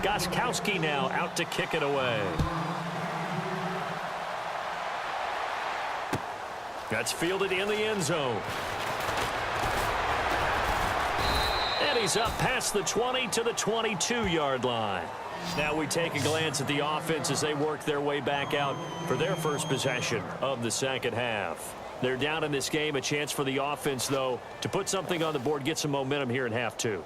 Gostkowski now out to kick it away. That's fielded in the end zone. And he's up past the 20 to the 22-yard line. Now we take a glance at the offense as they work their way back out for their first possession of the second half. They're down in this game. A chance for the offense, though, to put something on the board, get some momentum here in half two.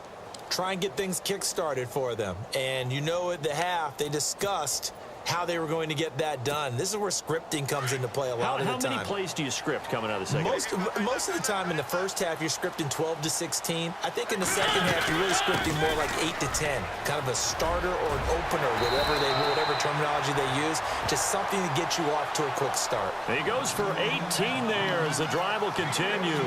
Try and get things kick-started for them. And you know at the half, they discussed how they were going to get that done. This is where scripting comes into play a lot of the time. How many plays do you script coming out of the second half? Most of the time in the first half, you're scripting 12 to 16. I think in the second half, you're really scripting more like 8 to 10. Kind of a starter or an opener, whatever terminology they use. Just something to get you off to a quick start. He goes for 18 there as the drive will continue.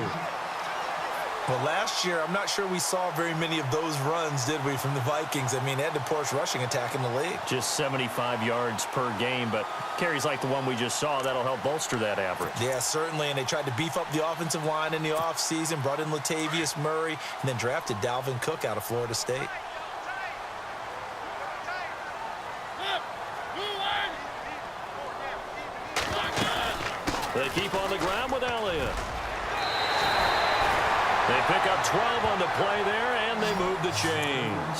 Well, last year, I'm not sure we saw very many of those runs, did we, from the Vikings? I mean, they had the poorest rushing attack in the league. Just 75 yards per game, but carries like the one we just saw, that'll help bolster that average. Yeah, certainly, and they tried to beef up the offensive line in the offseason, brought in Latavius Murray, and then drafted Dalvin Cook out of Florida State. They keep on the ground with Elliott. They pick up 12 on the play there, and they move the chains.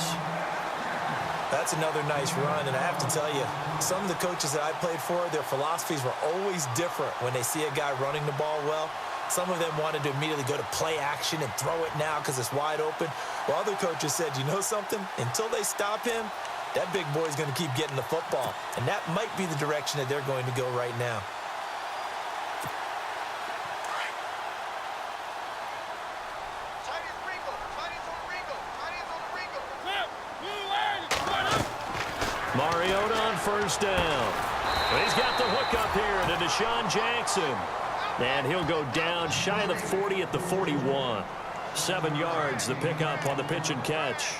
That's another nice run, and I have to tell you, some of the coaches that I played for, their philosophies were always different when they see a guy running the ball well. Some of them wanted to immediately go to play action and throw it now because it's wide open. While other coaches said, you know something? Until they stop him, that big boy's going to keep getting the football. And that might be the direction that they're going to go right now. Mariota on first down. He's got the hook up here to Deshaun Jackson. And he'll go down shy of the 40 at the 41. 7 yards, the pickup on the pitch and catch.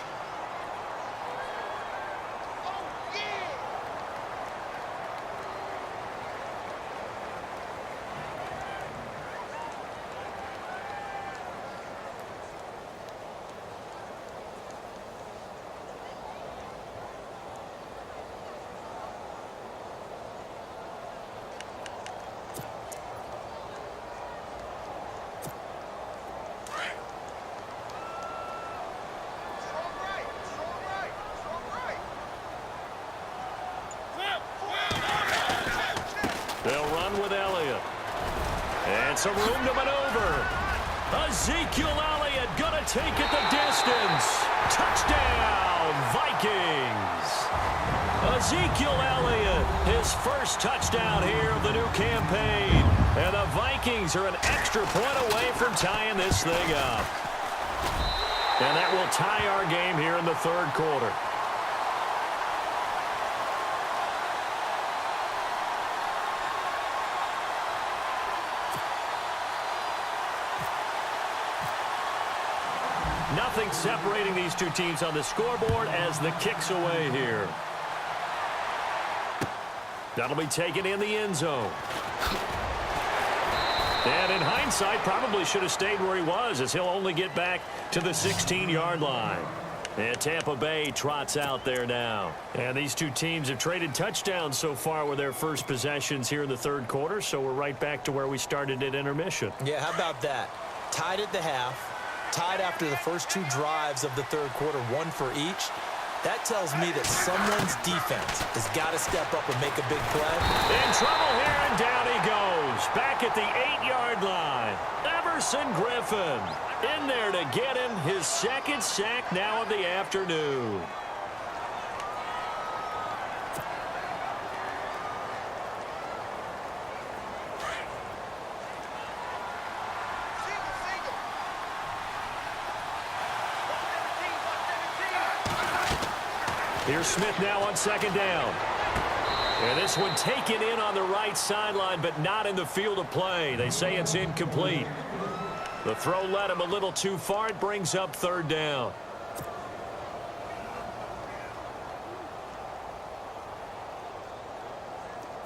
They'll run with Elliott. And some room to maneuver. Ezekiel Elliott gonna take it the distance. Touchdown, Vikings. Ezekiel Elliott, his first touchdown here of the new campaign. And the Vikings are an extra point away from tying this thing up. And that will tie our game here in the third quarter. Nothing separating these two teams on the scoreboard as the kick's away here. That'll be taken in the end zone. And in hindsight, probably should have stayed where he was as he'll only get back to the 16-yard line. And Tampa Bay trots out there now. And these two teams have traded touchdowns so far with their first possessions here in the third quarter, so we're right back to where we started at intermission. Yeah, how about that? Tied at the half. Tied after the first two drives of the third quarter, one for each. That tells me that someone's defense has got to step up and make a big play. In trouble here, and down he goes. Back at the 8-yard line. Everson Griffin in there to get him his second sack now of the afternoon. Here's Smith now on second down. And this one taken in on the right sideline, but not in the field of play. They say it's incomplete. The throw led him a little too far. It brings up third down.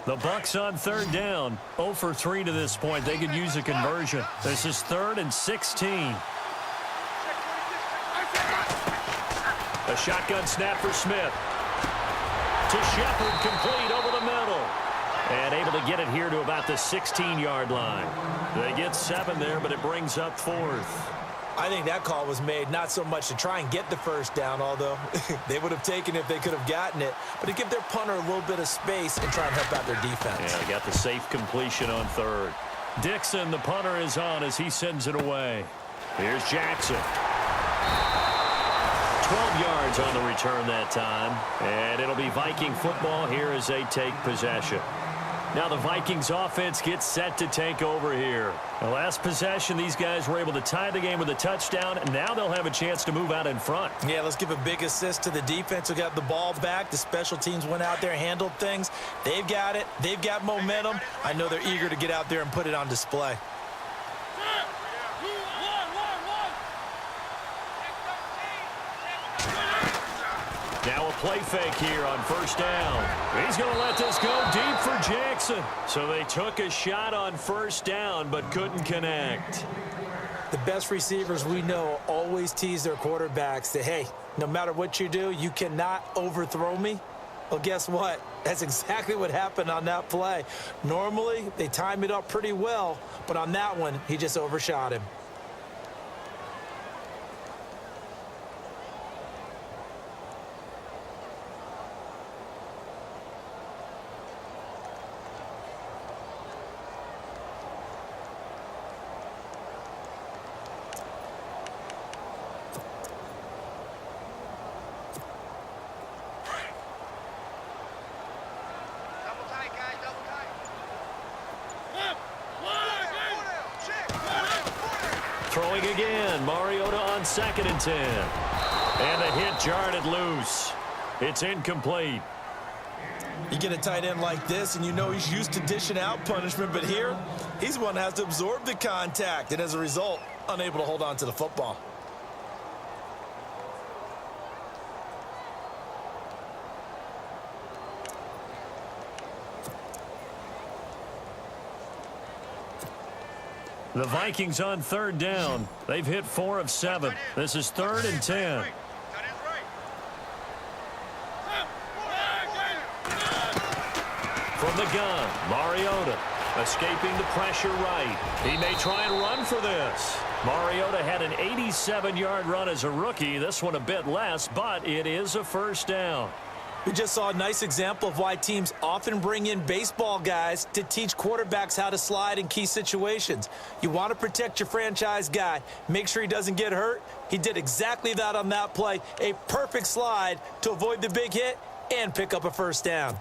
The Bucs on third down. 0 for 3 to this point. They could use a conversion. This is 3rd and 16. A shotgun snap for Smith. To Shepard, complete over the middle. And able to get it here to about the 16-yard line. They get 7 there, but it brings up 4th. I think that call was made not so much to try and get the first down, although they would have taken it if they could have gotten it, but to give their punter a little bit of space and try and help out their defense. Yeah, they got the safe completion on 3rd. Dixon, the punter, is on as he sends it away. Here's Jackson. 12 yards on the return that time, and it'll be Viking football here as they take possession. Now the Vikings offense gets set to take over here. The last possession, these guys were able to tie the game with a touchdown, and now they'll have a chance to move out in front. Yeah, let's give a big assist to the defense who got the ball back. The special teams went out there and handled things. They've got it. They've got momentum. I know they're eager to get out there and put it on display. Now a play fake here on 1st down. He's going to let this go deep for Jackson. So they took a shot on 1st down but couldn't connect. The best receivers we know always tease their quarterbacks that, hey, no matter what you do, you cannot overthrow me. Well, guess what? That's exactly what happened on that play. Normally, they time it up pretty well, but on that one, he just overshot him. Throwing again, Mariota on 2nd and 10. And the hit jarred it loose. It's incomplete. You get a tight end like this, and you know he's used to dishing out punishment, but here, he's the one that has to absorb the contact, and as a result, unable to hold on to the football. The Vikings on 3rd down. They've hit 4 of 7. This is 3rd and 10. From the gun, Mariota escaping the pressure right. He may try and run for this. Mariota had an 87-yard run as a rookie. This one a bit less, but it is a 1st down. We just saw a nice example of why teams often bring in baseball guys to teach quarterbacks how to slide in key situations. You want to protect your franchise guy. Make sure he doesn't get hurt. He did exactly that on that play. A perfect slide to avoid the big hit and pick up a 1st down.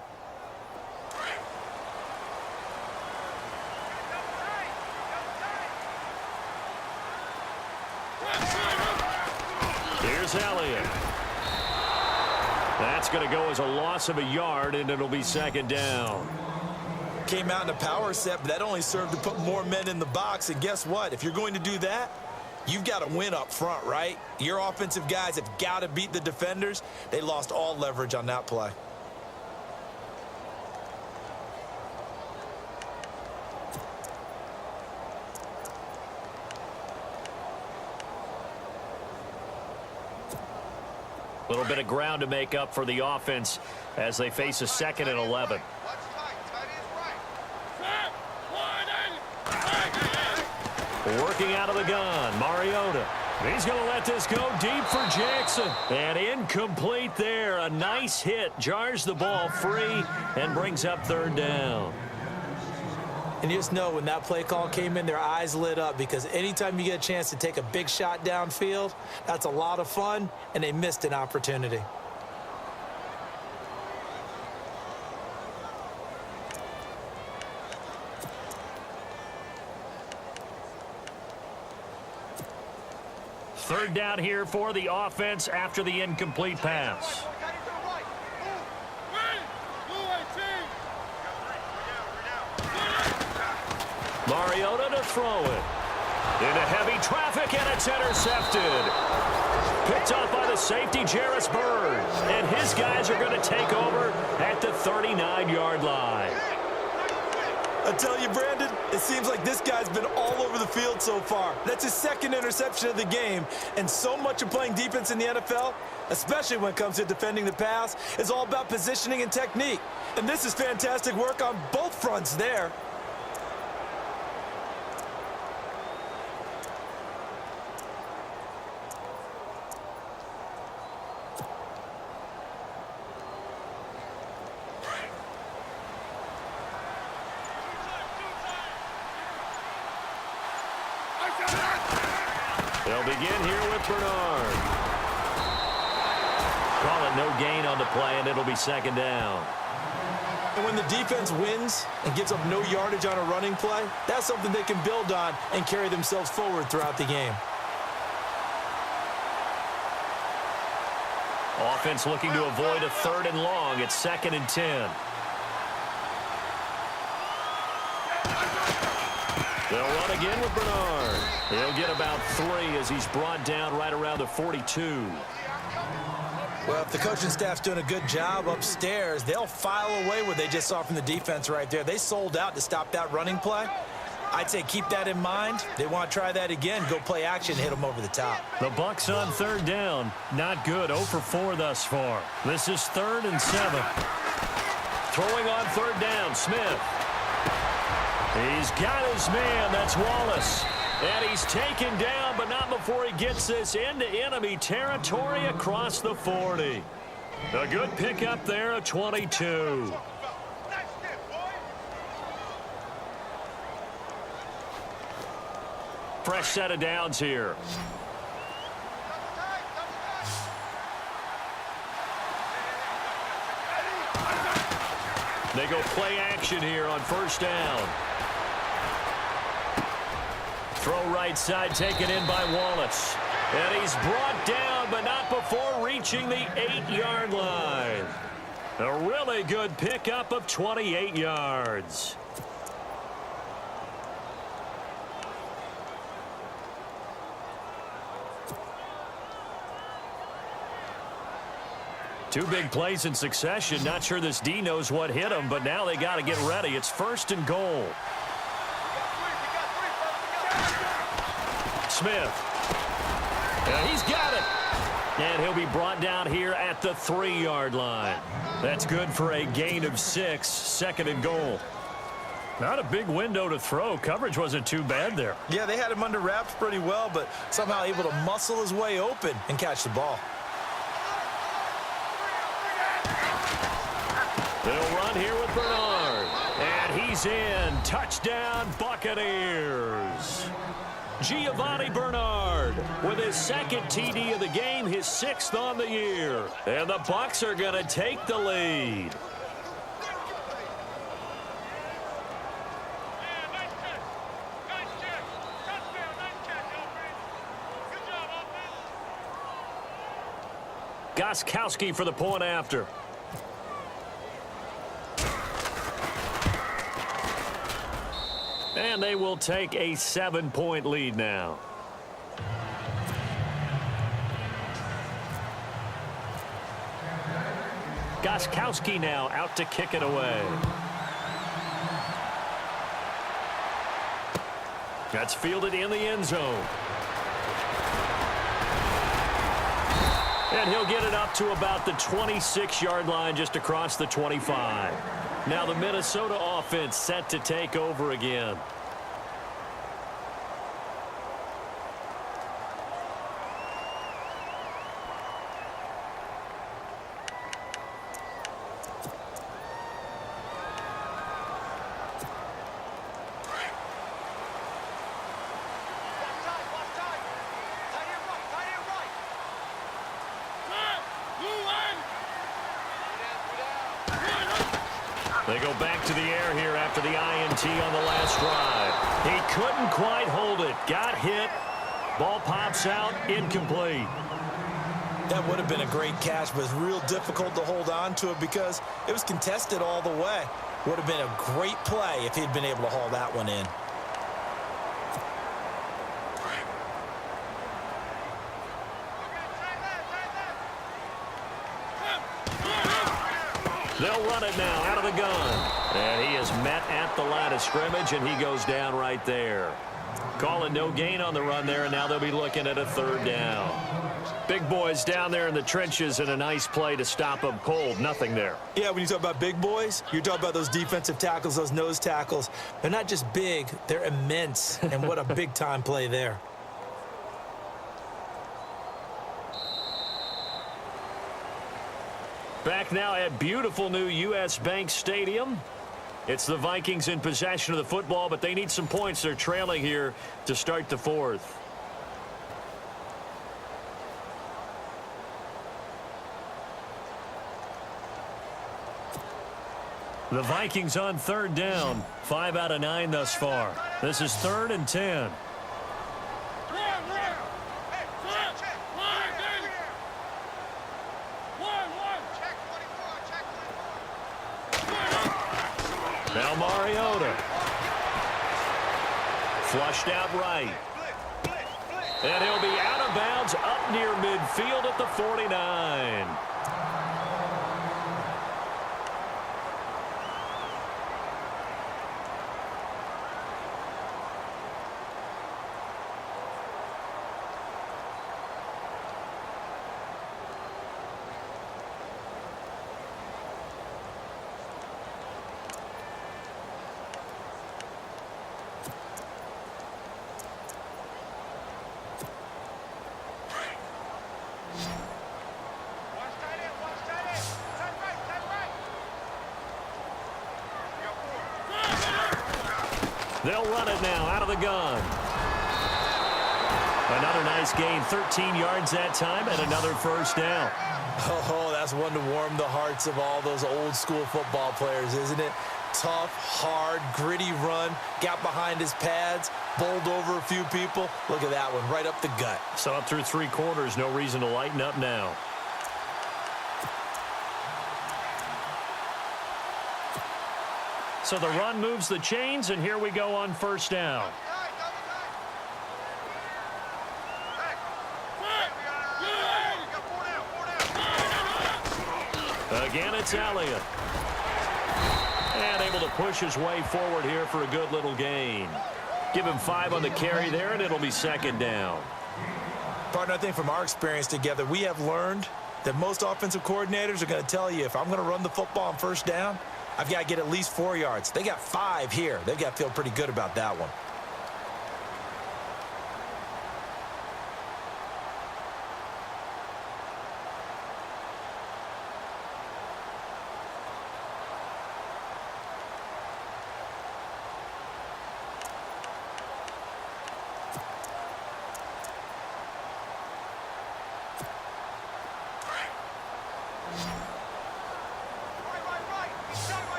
Here's Elliott. That's going to go as a loss of a yard, and it'll be 2nd down. Came out in a power set, but that only served to put more men in the box. And guess what? If you're going to do that, you've got to win up front, right? Your offensive guys have got to beat the defenders. They lost all leverage on that play. A little bit of ground to make up for the offense as they face a 2nd and 11. Working out of the gun, Mariota. He's going to let this go deep for Jackson. And incomplete there. A nice hit. Jars the ball free and brings up 3rd down. And you just know when that play call came in, their eyes lit up, because anytime you get a chance to take a big shot downfield, that's a lot of fun, and they missed an opportunity. Third down here for the offense after the incomplete pass. Mariota to throw it. Into heavy traffic, and it's intercepted. Picked up by the safety, Jarvis Byrd. And his guys are going to take over at the 39-yard line. I tell you, Brandon, it seems like this guy's been all over the field so far. That's his second interception of the game, and so much of playing defense in the NFL, especially when it comes to defending the pass, is all about positioning and technique. And this is fantastic work on both fronts there. They'll begin here with Bernard. Call it no gain on the play, and it'll be second down. And when the defense wins and gives up no yardage on a running play, that's something they can build on and carry themselves forward throughout the game. Offense looking to avoid a 3rd and long. It's 2nd and 10. They'll run again with Bernard. He'll get about 3 as he's brought down right around the 42. Well, if the coaching staff's doing a good job upstairs, they'll file away what they just saw from the defense right there. They sold out to stop that running play. I'd say keep that in mind. They want to try that again, go play action, hit them over the top. The Bucs on 3rd down. Not good. 0 for 4 thus far. This is 3rd and 7. Throwing on 3rd down, Smith. He's got his man. That's Wallace. And he's taken down, but not before he gets this into enemy territory across the 40. A good pickup there at 22. Fresh set of downs here. They go play action here on 1st down. Throw right side taken in by Wallace. And he's brought down, but not before reaching the 8-yard line. A really good pickup of 28 yards. Two big plays in succession. Not sure this D knows what hit him, but now they got to get ready. It's 1st and goal. Smith. And he's got it. And he'll be brought down here at the 3-yard line. That's good for a gain of 6, 2nd and goal. Not a big window to throw. Coverage wasn't too bad there. Yeah, they had him under wraps pretty well, but somehow able to muscle his way open and catch the ball. They'll run here with Bernard. And he's in. Touchdown, Buccaneers. Giovanni Bernard with his 2nd TD of the game, his 6th on the year. And the Bucs are going to take the lead. Gostkowski for the point after. And they will take a 7-point lead now. Gostkowski now out to kick it away. That's fielded in the end zone. And he'll get it up to about the 26-yard line just across the 25. Now the Minnesota offense set to take over again. They go back to the air here after the INT on the last drive. He couldn't quite hold it. Got hit. Ball pops out. Incomplete. That would have been a great catch, but it's real difficult to hold on to it because it was contested all the way. Would have been a great play if he'd been able to haul that one in. They'll run it now out of the gun. And he is met at the line of scrimmage, and he goes down right there. Calling no gain on the run there, and now they'll be looking at a third down. Big boys down there in the trenches, and a nice play to stop them cold. Nothing there. Yeah, when you talk about big boys, you're talking about those defensive tackles, those nose tackles. They're not just big, they're immense, and what a big-time play there. Back now at beautiful new U.S. Bank Stadium. It's the Vikings in possession of the football, but they need some points. They're trailing here to start the fourth. The Vikings on third down. 5 out of 9 thus far. This is 3rd and 10. Now Mariota. Flushed out right. And he'll be out of bounds up near midfield at the 49. They'll run it now out of the gun. Another nice gain, 13 yards that time, and another first down. Oh, that's one to warm the hearts of all those old school football players, isn't it? Tough, hard, gritty run, got behind his pads, bowled over a few people. Look at that one, right up the gut. Saw it through 3 quarters, no reason to lighten up now. So the run moves the chains, and here we go on first down. Again, it's Elliott. And able to push his way forward here for a good little gain. Give him 5 on the carry there, and it'll be second down. Partner, I think from our experience together, we have learned that most offensive coordinators are going to tell you, if I'm going to run the football on first down, I've got to get at least 4 yards. They got 5 here. They've got to feel pretty good about that one.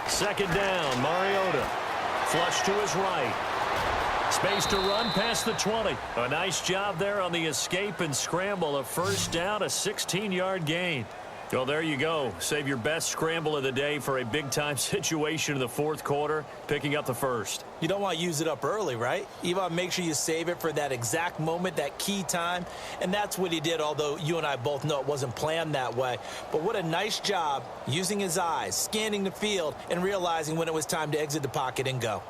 Second down, Mariota. Flush to his right. Space to run past the 20. A nice job there on the escape and scramble. A first down, a 16-yard gain. Well, there you go. Save your best scramble of the day for a big-time situation in the fourth quarter, picking up the first. You don't want to use it up early, right? You want to make sure you save it for that exact moment, that key time. And that's what he did, although you and I both know it wasn't planned that way. But what a nice job using his eyes, scanning the field, and realizing when it was time to exit the pocket and go.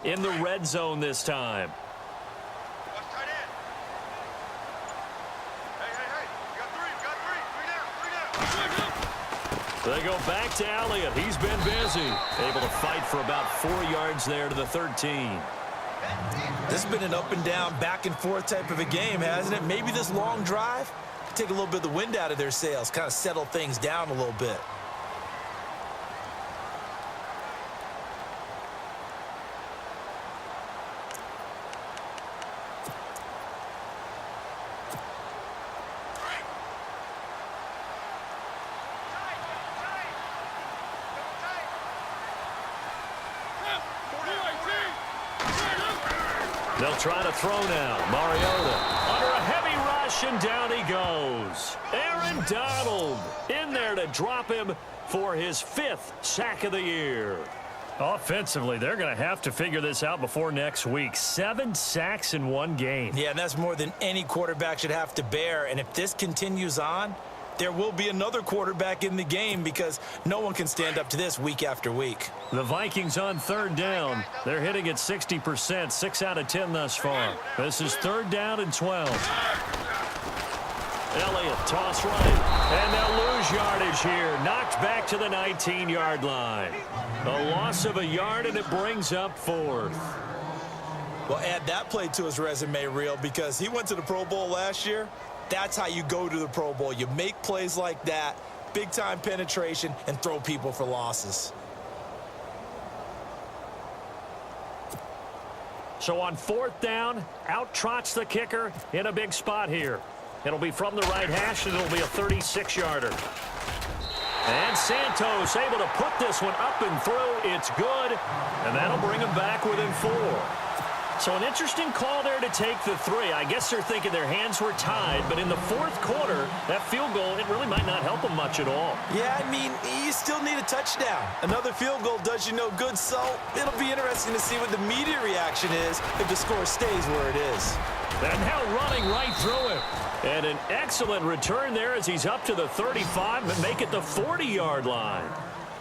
In the red zone this time. They go back to Elliott. He's been busy. Able to fight for about 4 yards there to the 13. This has been an up and down, back and forth type of a game, hasn't it? Maybe this long drive take a little bit of the wind out of their sails, kind of settle things down a little bit. They'll try to throw now. Mariota under a heavy rush, and down he goes. Aaron Donald in there to drop him for his 5th sack of the year. Offensively, they're going to have to figure this out before next week. 7 sacks in one game. Yeah, and that's more than any quarterback should have to bear. And if this continues on, there will be another quarterback in the game because no one can stand up to this week after week. The Vikings on 3rd down. They're hitting at 60%, 6 out of 10 thus far. This is 3rd down and 12. Elliott, toss right, and they'll lose yardage here. Knocked back to the 19-yard line. A loss of a yard, and it brings up 4th. Well, add that play to his resume reel because he went to the Pro Bowl last year. That's how you go to the Pro Bowl. You make plays like that, big-time penetration, and throw people for losses. So on 4th down, out trots the kicker in a big spot here. It'll be from the right hash, and it'll be a 36-yarder. And Santos able to put this one up and through. It's good, and that'll bring him back within 4. So an interesting call there to take the 3. I guess they're thinking their hands were tied, but in the 4th quarter, that field goal, it really might not help them much at all. Yeah, I mean, you still need a touchdown. Another field goal does you no good, so it'll be interesting to see what the media reaction is if the score stays where it is. And now running right through him. And an excellent return there as he's up to the 35 and make it the 40-yard line.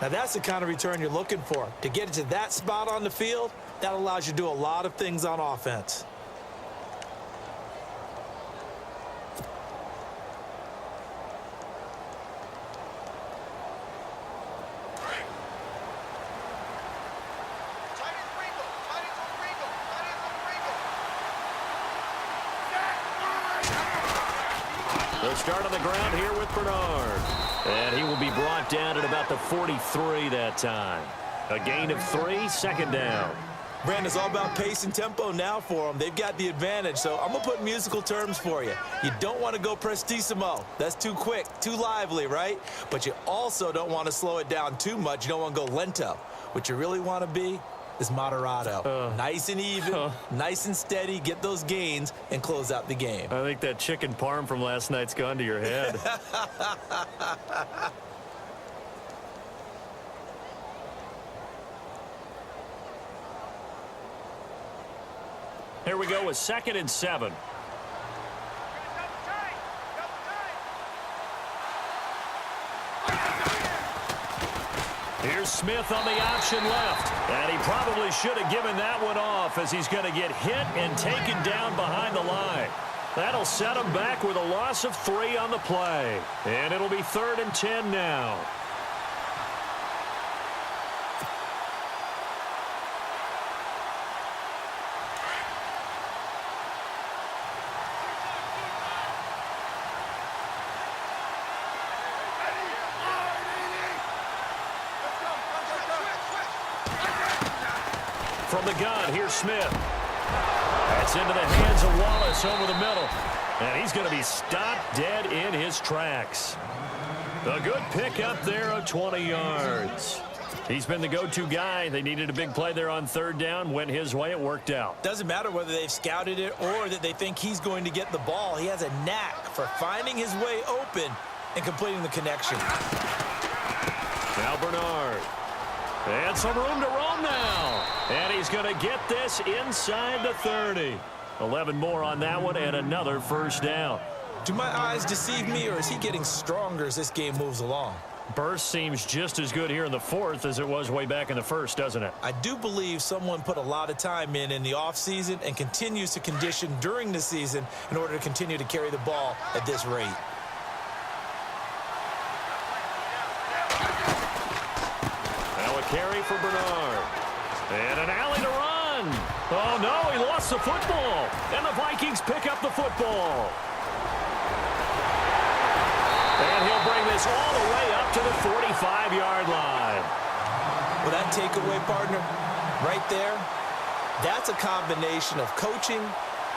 Now, that's the kind of return you're looking for. To get it to that spot on the field, that allows you to do a lot of things on offense. They'll start on the ground here with Bernard. And he will be brought down at about the 43 that time. A gain of 3, 2nd down. Brandon, it's all about pace and tempo now for them. They've got the advantage, so I'm going to put musical terms for you. You don't want to go prestissimo. That's too quick, too lively, right? But you also don't want to slow it down too much. You don't want to go lento. What you really want to be is moderato. Nice and even, nice and steady, get those gains, and close out the game. I think that chicken parm from last night's gone to your head. Here we go with 2nd and 7. Here's Smith on the option left. And he probably should have given that one off as he's going to get hit and taken down behind the line. That'll set him back with a loss of 3 on the play. And it'll be 3rd and 10 now. From the gun, here's Smith. That's into the hands of Wallace over the middle. And he's going to be stopped dead in his tracks. A good pickup there of 20 yards. He's been the go-to guy. They needed a big play there on 3rd down. Went his way. It worked out. Doesn't matter whether they've scouted it or that they think he's going to get the ball. He has a knack for finding his way open and completing the connection. Now Bernard. And some room to roam now. And he's going to get this inside the 30. 11 more on that one and another 1st down. Do my eyes deceive me, or is he getting stronger as this game moves along? Burst seems just as good here in the 4th as it was way back in the 1st, doesn't it? I do believe someone put a lot of time in the offseason and continues to condition during the season in order to continue to carry the ball at this rate. Now a carry for Bernard. And an alley to run. Oh, no, he lost the football. And the Vikings pick up the football. And he'll bring this all the way up to the 45-yard line. Well, that takeaway, partner, right there, that's a combination of coaching,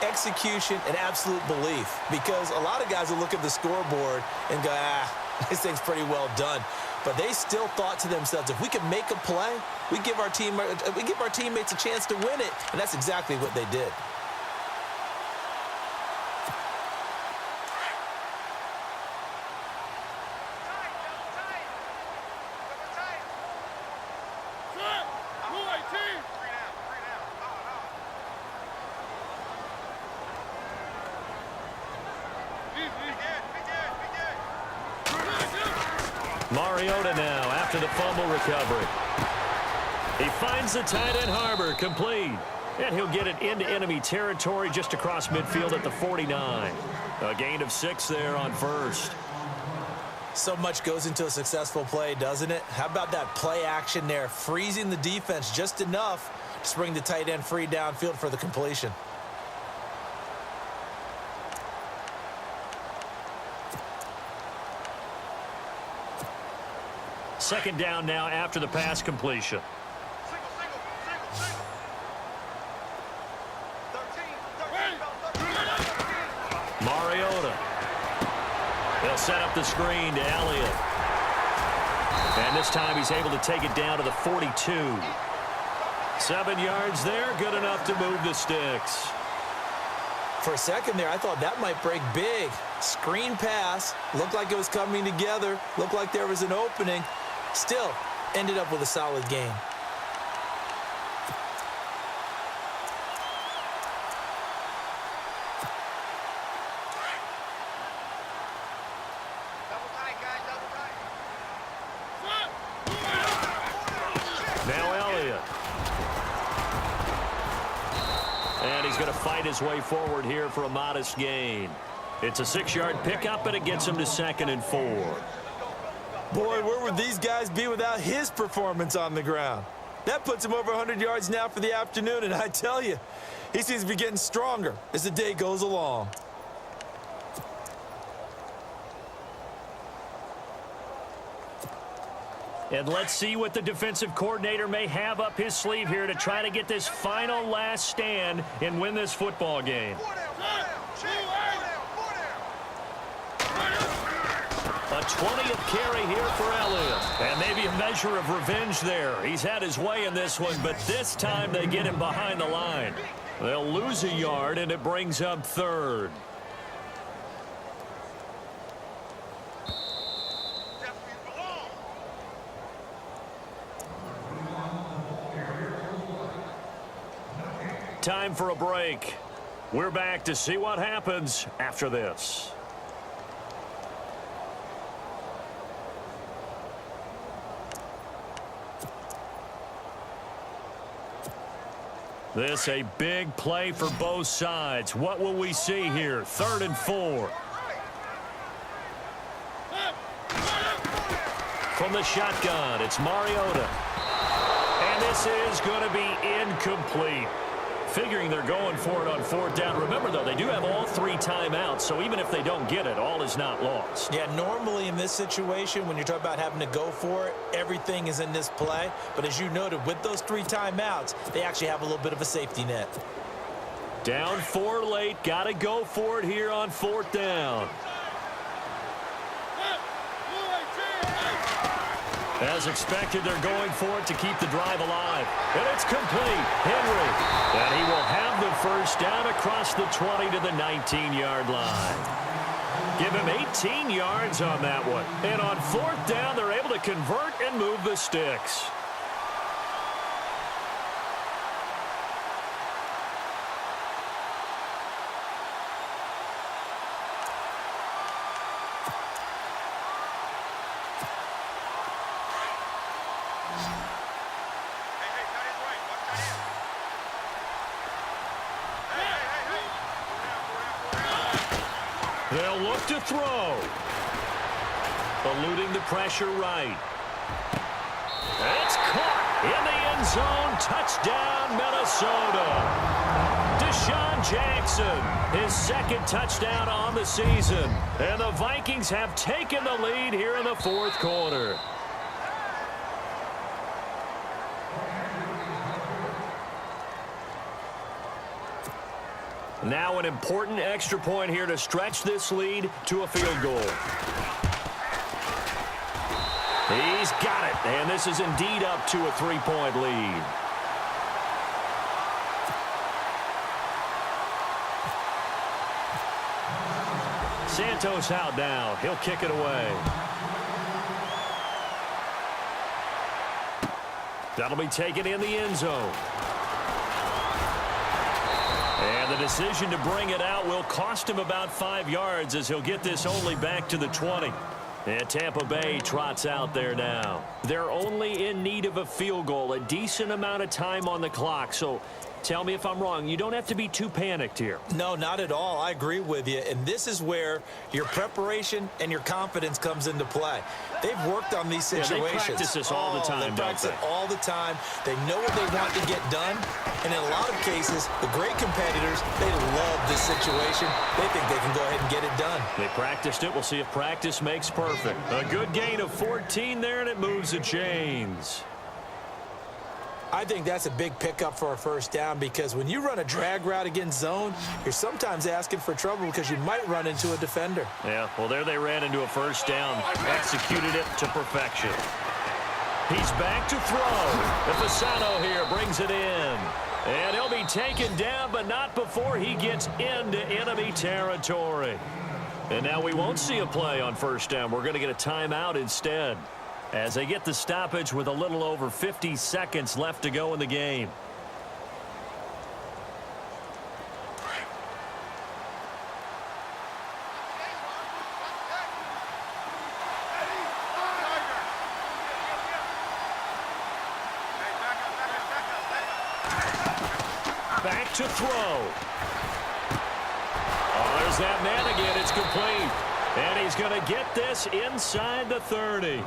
execution, and absolute belief. Because a lot of guys will look at the scoreboard and go, this thing's pretty well done. But they still thought to themselves, if we can make a play, we give our teammates a chance to win it. And that's exactly what they did. Mariota now after the fumble recovery. He finds the tight end Harbor, complete. And he'll get it into enemy territory just across midfield at the 49. A gain of 6 there on first. So much goes into a successful play, doesn't it? How about that play action there, freezing the defense just enough to bring the tight end free downfield for the completion. Second down now after the pass completion. Mariota. He'll set up the screen to Elliott. And this time he's able to take it down to the 42. 7 yards there, good enough to move the sticks. For a second there, I thought that might break big. Screen pass, looked like it was coming together, looked like there was an opening. Still, ended up with a solid game. Now Elliott. And he's going to fight his way forward here for a modest gain. It's a 6-yard pickup, and it gets him to 2nd and 4. Boy, where would these guys be without his performance on the ground? That puts him over 100 yards now for the afternoon, and I tell you, he seems to be getting stronger as the day goes along. And let's see what the defensive coordinator may have up his sleeve here to try to get this final last stand and win this football game. A 20th carry here for Elliott. And maybe a measure of revenge there. He's had his way in this one, but this time they get him behind the line. They'll lose a yard, and it brings up 3rd. Time for a break. We're back to see what happens after this. This a big play for both sides. What will we see here? 3rd and 4. From the shotgun, it's Mariota. And this is going to be incomplete. Figuring they're going for it on 4th down. Remember, though, they do have all 3 timeouts, so even if they don't get it, all is not lost. Yeah, normally in this situation, when you're talking about having to go for it, everything is in this play. But as you noted, with those 3 timeouts, they actually have a little bit of a safety net. Down 4 late. Got to go for it here on 4th down. As expected, they're going for it to keep the drive alive. And it's complete. Henry. And he will have the first down across the 20 to the 19-yard line. Give him 18 yards on that one. And on 4th down, they're able to convert and move the sticks. They'll look to throw. Eluding the pressure right. It's caught in the end zone. Touchdown, Minnesota. Deshaun Jackson, his 2nd touchdown on the season. And the Vikings have taken the lead here in the 4th quarter. Now an important extra point here to stretch this lead to a field goal. He's got it, and this is indeed up to a 3-point lead. Santos out now. He'll kick it away. That'll be taken in the end zone. And the decision to bring it out will cost him about 5 yards as he'll get this only back to the 20. And Tampa Bay trots out there now. They're only in need of a field goal, a decent amount of time on the clock. So tell me if I'm wrong. You don't have to be too panicked here. No, not at all. I agree with you. And this is where your preparation and your confidence comes into play. They've worked on these situations. Yeah, they practice this all the time, They practice it all the time. They know what they want to get done. And in a lot of cases, the great competitors, they love this situation. They think they can go ahead and get it done. They practiced it. We'll see if practice makes perfect. A good gain of 14 there, and it moves the chains. I think that's a big pickup for a first down because when you run a drag route against zone, you're sometimes asking for trouble because you might run into a defender. Yeah, well, there they ran into a first down. Executed it to perfection. He's back to throw. The Fasano here brings it in. And he'll be taken down, but not before he gets into enemy territory. And now we won't see a play on first down. We're going to get a timeout instead, as they get the stoppage with a little over 50 seconds left to go in the game. Back to throw. Oh, there's that man again. It's complete. And he's going to get this inside the 30.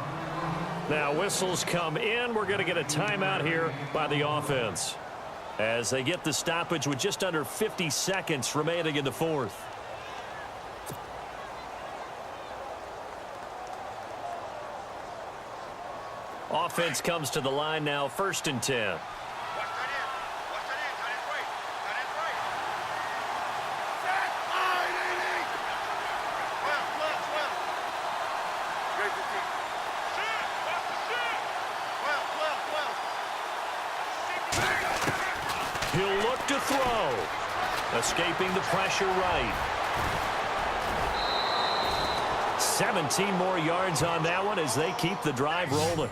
Now whistles come in. We're going to get a timeout here by the offense as they get the stoppage with just under 50 seconds remaining in the fourth. Offense comes to the line now, 1st and 10. He'll look to throw. Escaping the pressure right. 17 more yards on that one as they keep the drive rolling.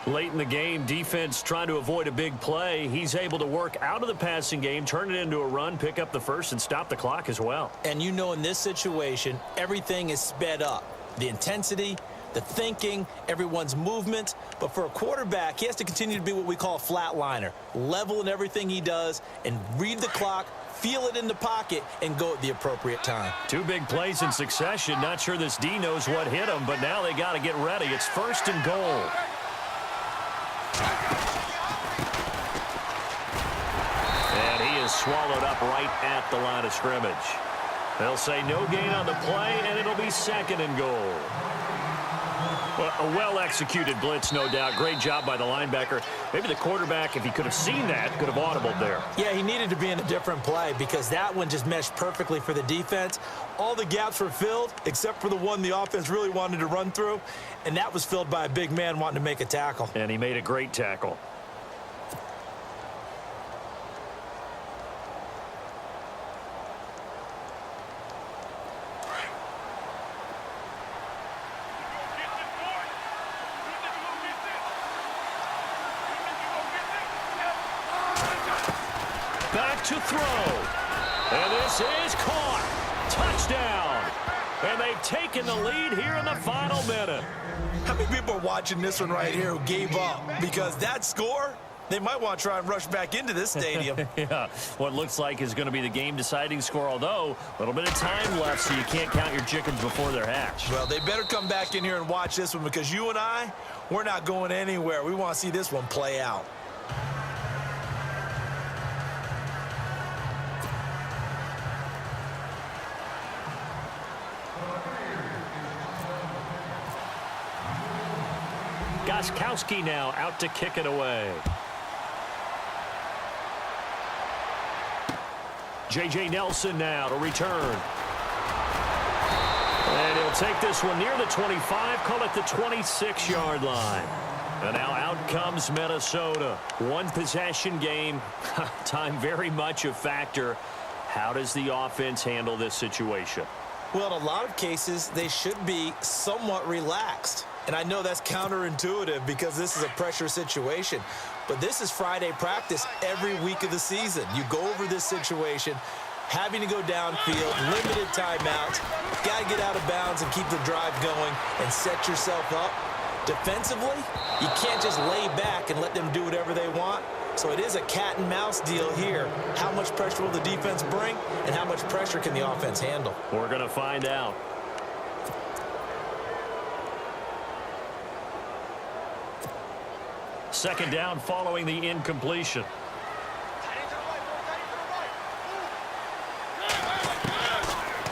Late in the game, defense trying to avoid a big play. He's able to work out of the passing game, turn it into a run, pick up the first, and stop the clock as well. And you know in this situation, everything is sped up. The intensity, the thinking, everyone's movement. But for a quarterback, he has to continue to be what we call a flatliner. Level in everything he does and read the clock, feel it in the pocket, and go at the appropriate time. 2 big plays in succession. Not sure this D knows what hit him, but now they got to get ready. It's 1st and goal. And he is swallowed up right at the line of scrimmage. They'll say no gain on the play, and it'll be 2nd and goal. Well, a well-executed blitz, no doubt. Great job by the linebacker. Maybe the quarterback, if he could have seen that, could have audibled there. Yeah, he needed to be in a different play because that one just meshed perfectly for the defense. All the gaps were filled except for the one the offense really wanted to run through, and that was filled by a big man wanting to make a tackle. And he made a great tackle. Back to throw. And this is caught. Touchdown. And they've taken the lead here in the final minute. How many people are watching this one right here who gave up? Because that score, they might want to try and rush back into this stadium. Yeah, what looks like is going to be the game-deciding score, although a little bit of time left, so you can't count your chickens before they're hatched. Well, they better come back in here and watch this one because you and I, we're not going anywhere. We want to see this one play out. Gostkowski now out to kick it away. J.J. Nelson now to return. And he'll take this one near the 25, call it the 26-yard line. And now out comes Minnesota. One possession game. Time very much a factor. How does the offense handle this situation? Well, in a lot of cases, they should be somewhat relaxed. And I know that's counterintuitive because this is a pressure situation. But this is Friday practice every week of the season. You go over this situation, having to go downfield, limited timeouts, got to get out of bounds and keep the drive going and set yourself up. Defensively, you can't just lay back and let them do whatever they want. So it is a cat and mouse deal here. How much pressure will the defense bring, and how much pressure can the offense handle? We're going to find out. Second down following the incompletion.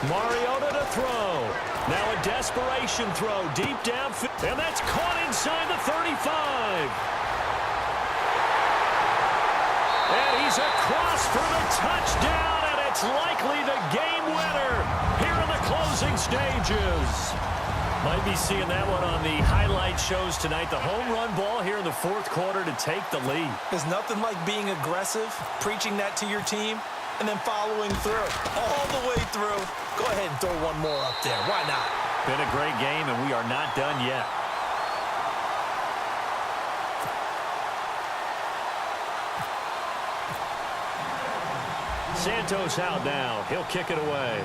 Mariota to throw. Now a desperation throw deep downfield. And that's caught inside the 35. And he's across for the touchdown, and it's likely the game winner here in the closing stages. Might be seeing that one on the highlight shows tonight. The home run ball here in the fourth quarter to take the lead. There's nothing like being aggressive, preaching that to your team, and then following through, all the way through. Go ahead and throw one more up there. Why not? Been a great game, and we are not done yet. Santos out now. He'll kick it away.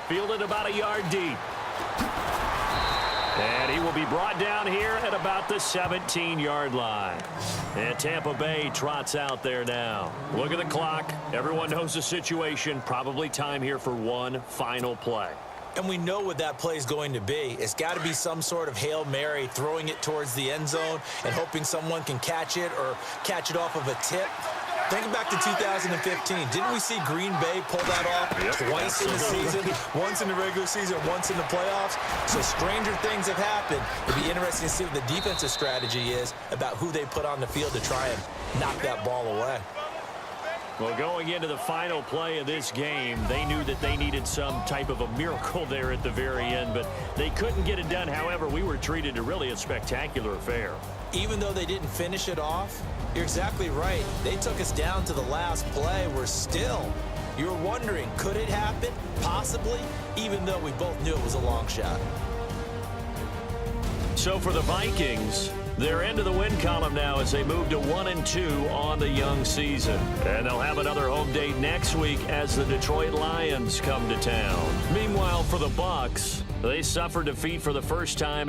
Fielded about a yard deep. And he will be brought down here at about the 17-yard line. And Tampa Bay trots out there now. Look at the clock. Everyone knows the situation. Probably time here for one final play. And we know what that play is going to be. It's got to be some sort of Hail Mary, throwing it towards the end zone and hoping someone can catch it or catch it off of a tip. Think back to 2015. Didn't we see Green Bay pull that off twice in the season? Once in the regular season, once in the playoffs. So stranger things have happened. It'll be interesting to see what the defensive strategy is about who they put on the field to try and knock that ball away. Well, going into the final play of this game, they knew that they needed some type of a miracle there at the very end, but they couldn't get it done. However, we were treated to really a spectacular affair. Even though they didn't finish it off, you're exactly right. They took us down to the last play. We're still, you're wondering, could it happen? Possibly, even though we both knew it was a long shot. So for the Vikings, they're into the win column now as they move to 1-2 on the young season. And they'll have another home date next week as the Detroit Lions come to town. Meanwhile, for the Bucs, they suffered defeat for the first time